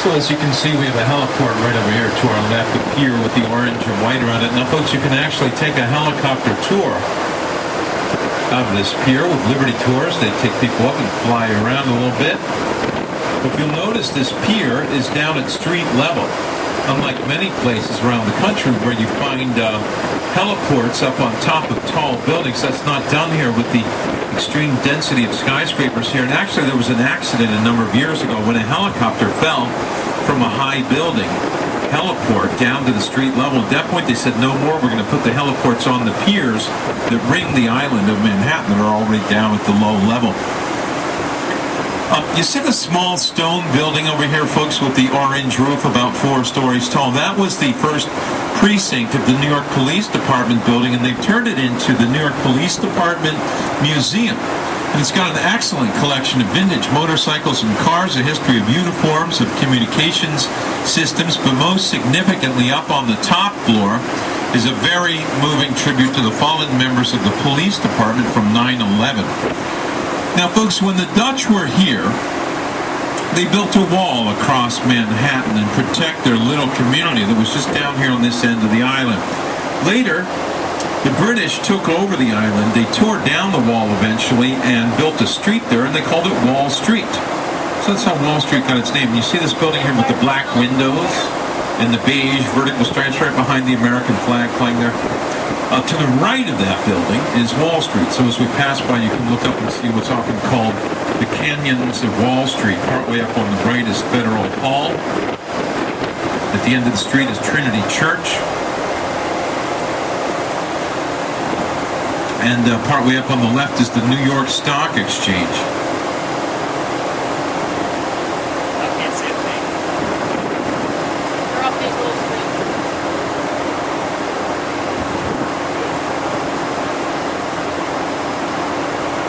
So as you can see, we have a heliport right over here to our left, a pier with the orange and white around it. Now, folks, you can actually take a helicopter tour of this pier with Liberty Tours. They take people up and fly around a little bit. If you'll notice, this pier is down at street level. Unlike many places around the country where you find heliports up on top of tall buildings, that's not done here with the extreme density of skyscrapers here. And actually, there was an accident a number of years ago when a helicopter fell from a high building heliport down to the street level. At that point, they said, no more. We're going to put the heliports on the piers that ring the island of Manhattan that are already down at the low level. You see the small stone building over here, folks, with the orange roof about 4 stories tall? That was the first precinct of the New York Police Department building, and they've turned it into the New York Police Department Museum. And it's got an excellent collection of vintage motorcycles and cars, a history of uniforms, of communications systems, but most significantly up on the top floor is a very moving tribute to the fallen members of the police department from 9/11. Now, folks, when the Dutch were here, they built a wall across Manhattan and protect their little community that was just down here on this end of the island. Later, the British took over the island. They tore down the wall eventually and built a street there, and they called it Wall Street. So that's how Wall Street got its name. And you see this building here with the black windows and the beige vertical stripes right behind the American flag flying there. To the right of that building is Wall Street. So as we pass by, you can look up and see what's often called the Canyons of Wall Street. Partway up on the right is Federal Hall. At the end of the street is Trinity Church. And partway up on the left is the New York Stock Exchange.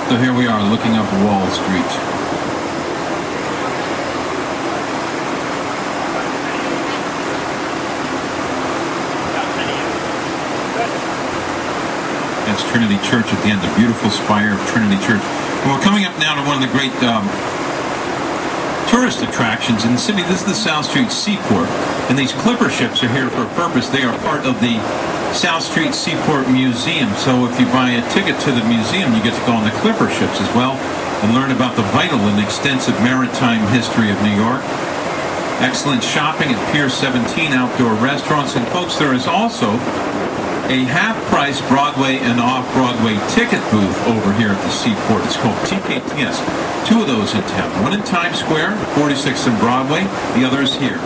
So here we are looking up Wall Street. That's Trinity Church at the end, the beautiful spire of Trinity Church. And we're coming up now to one of the great tourist attractions in the city. This is the South Street Seaport, and these clipper ships are here for a purpose. They are part of the South Street Seaport Museum. So if you buy a ticket to the museum, you get to go on the clipper ships as well and learn about the vital and extensive maritime history of New York. Excellent shopping at Pier 17, outdoor restaurants, and folks, there is also a half-price Broadway and off-Broadway ticket booth over here at the Seaport. It's called TKTS. 2 of those in town. One in Times Square, 46th and Broadway. The other is here.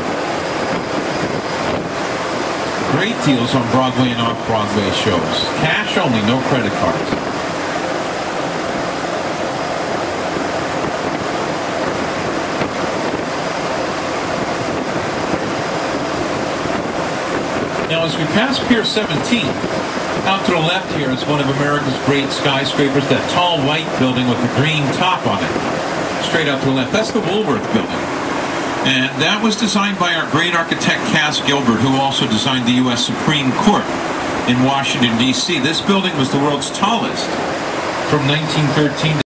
Great deals on Broadway and off-Broadway shows. Cash only, no credit cards. Now, as we pass Pier 17, out to the left here is one of America's great skyscrapers, that tall white building with the green top on it. Straight out to the left, that's the Woolworth Building. And that was designed by our great architect, Cass Gilbert, who also designed the U.S. Supreme Court in Washington, D.C. This building was the world's tallest from 1913 to